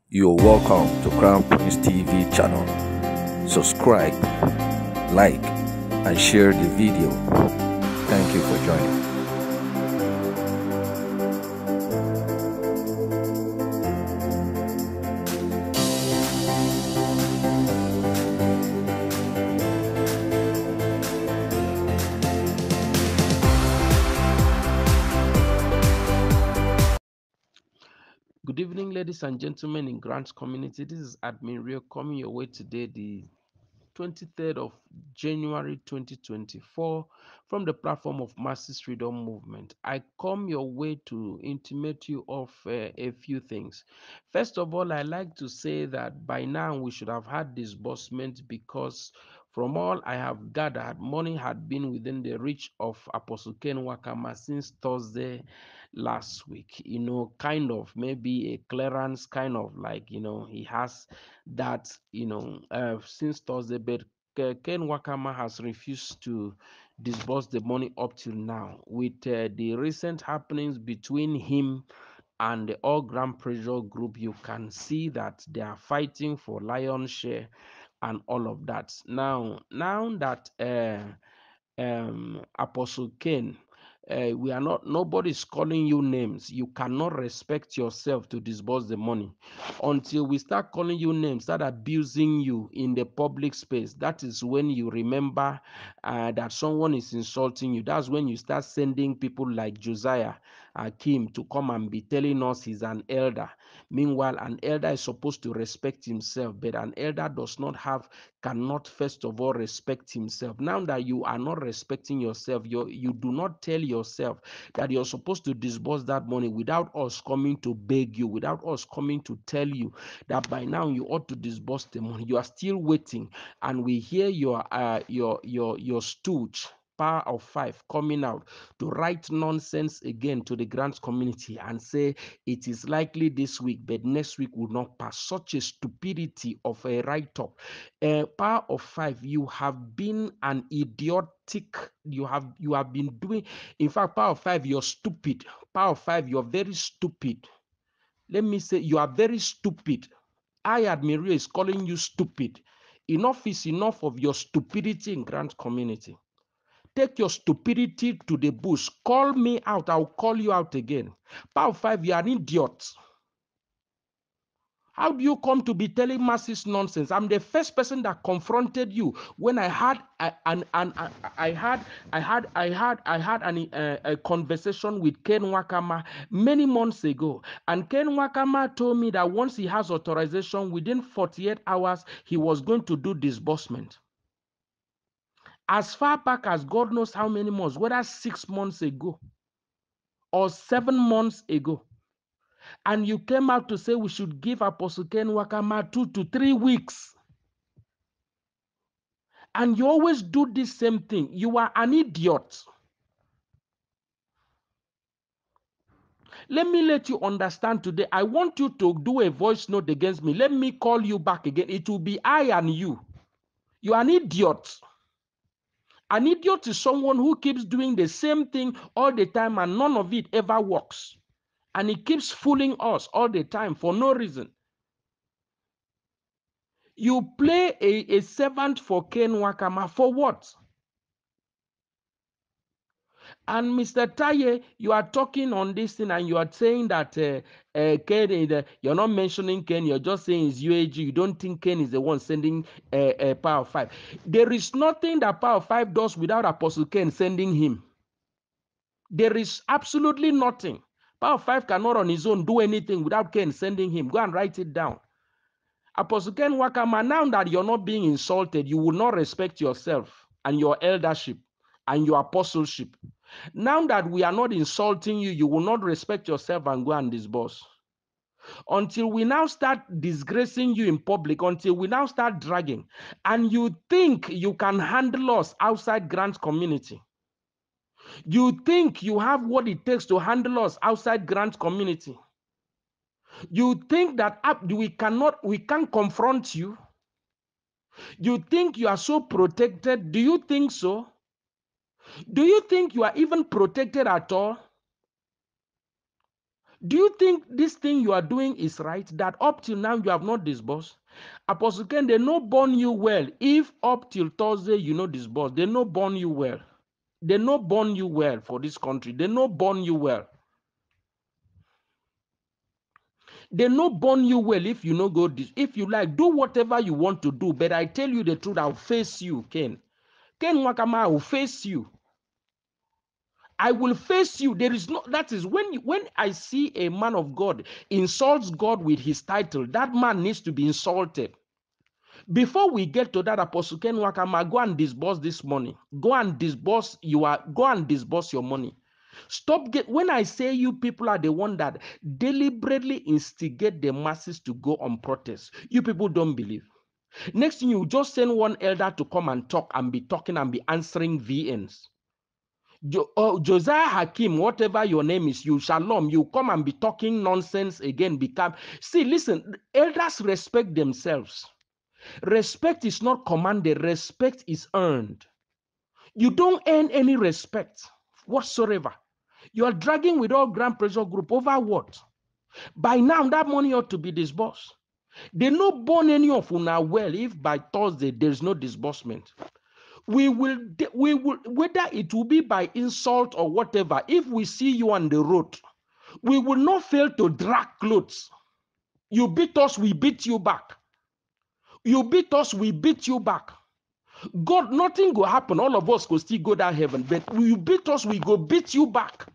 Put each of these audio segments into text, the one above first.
You're welcome to Crown Prince TV channel. Subscribe, like, and share the video. Thank you for joining. Good evening, ladies and gentlemen in Grants community. This is Admin Rhio coming your way today, the 23rd of January 2024, from the platform of Masses Freedom Movement. I come your way to intimate you of a few things. First of all, I like to say that by now we should have had disbursement, because from all I have gathered, money had been within the reach of Apostle Ken Wakama since Thursday last week. Kind of maybe a clearance, kind of like, he has that, since Thursday, but Ken Wakama has refused to disburse the money up till now. With the recent happenings between him and the All Grand Pressure Group, you can see that they are fighting for lion's share and all of that. Now that Apostle Cain, we are not, nobody's calling you names. You cannot respect yourself to disburse the money until we start calling you names, start abusing you in the public space. That is when you remember that someone is insulting you. That's when you start sending people like Josiah Akim to come and be telling us he's an elder. Meanwhile, an elder is supposed to respect himself, but an elder cannot first of all respect himself. Now that you are not respecting yourself, you do not tell yourself that you're supposed to disburse that money without us coming to beg you, without us coming to tell you that by now you ought to disburse the money. You are still waiting, and we hear your stooge Power of Five coming out to write nonsense again to the grants community and say it is likely this week, but next week will not pass. Such a stupidity of a write-up. Power of Five, you have been an idiotic. You have been doing. In fact, Power of Five, you're stupid. Power of Five, you're very stupid. Let me say, you are very stupid. I, Admiral, is calling you stupid. Enough is enough of your stupidity in grant community. Take your stupidity to the bush. Call me out. I'll call you out again. Power 5, you are an idiot. How do you come to be telling masses nonsense? I'm the first person that confronted you when I had a conversation with Ken Wakama many months ago, and Ken Wakama told me that once he has authorization, within 48 hours, he was going to do disbursement. As far back as God knows how many months, whether 6 months ago or 7 months ago, and you came out to say we should give Apostle Ken Wakama 2 to 3 weeks. And you always do this same thing. You are an idiot. Let me let you understand today. I want you to do a voice note against me. Let me call you back again. It will be I and you. You are an idiot. An idiot is someone who keeps doing the same thing all the time and none of it ever works. And he keeps fooling us all the time for no reason. You play a servant for Ken Wakama for what? And Mr. Taye, you are talking on this thing and you are saying that Ken, you're not mentioning Ken, you're just saying it's UAG. You don't think Ken is the one sending Power 5. There is nothing that Power 5 does without Apostle Ken sending him. There is absolutely nothing. Power 5 cannot on his own do anything without Ken sending him. Go and write it down. Apostle Ken Wakama, now that you're not being insulted, you will not respect yourself and your eldership and your apostleship. Now that we are not insulting you, you will not respect yourself and go and disburse. Until we now start disgracing you in public, until we now start dragging, and you think you can handle us outside grant community. You think you have what it takes to handle us outside grant community. You think that we can't confront you. You think you are so protected. Do you think so? Do you think you are even protected at all? Do you think this thing you are doing is right? That up till now you have not disbursed? Apostle Ken, they no born you well. If up till Thursday you no disburse, they no born you well. They no born you well for this country. They no born you well. They no born you well if you no go this. If you like, do whatever you want to do. But I tell you the truth, I'll face you, Ken. Ken Wakama, I will face you. I will face you. There is no, that is when I see a man of God insults God with his title, that man needs to be insulted. Before we get to that, Apostle Ken Wakama, go and disburse this money. Go and disburse your money. Stop when I say you people are the one that deliberately instigate the masses to go on protest. You people don't believe. Next thing you just send one elder to come and talk and be talking and be answering VNs. Josiah Hakim, whatever your name is, you shalom, you come and be talking nonsense again. See, listen, elders respect themselves. Respect is not commanded, respect is earned. You don't earn any respect whatsoever. You are dragging with all grand pressure group over what? By now, that money ought to be disbursed. They no born any of una well if by Thursday there is no disbursement. We will, whether it will be by insult or whatever, if we see you on the road, we will not fail to drag clothes. You beat us, we beat you back. You beat us, we beat you back. God, nothing will happen. All of us will still go down heaven. But you beat us, we go beat you back.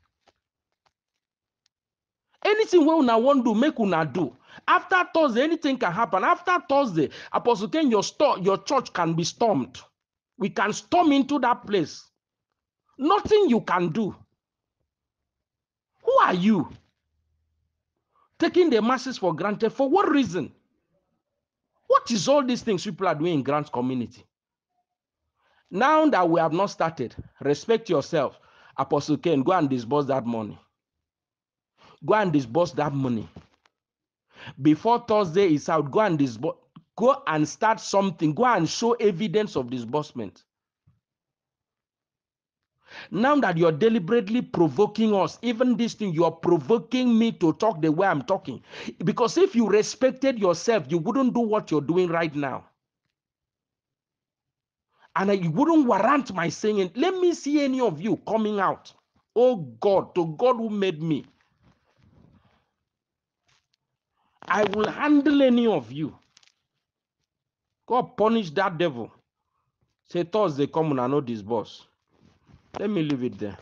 Anything we una want do, make una do. After Thursday, anything can happen. After Thursday, Apostle Ken, your church can be stormed. We can storm into that place. Nothing you can do. Who are you? Taking the masses for granted. For what reason? What is all these things people are doing in Grant's community? Now that we have not started, respect yourself. Apostle Ken, go and disburse that money. Go and disburse that money. Before Thursday is out, go and disburse. Go and start something. Go and show evidence of disbursement. Now that you're deliberately provoking us, even this thing, you are provoking me to talk the way I'm talking. Because if you respected yourself, you wouldn't do what you're doing right now. And you wouldn't warrant my saying, let me see any of you coming out. Oh God, to God who made me, I will handle any of you. God punish that devil. Say Thursday come and I know this boss. Let me leave it there.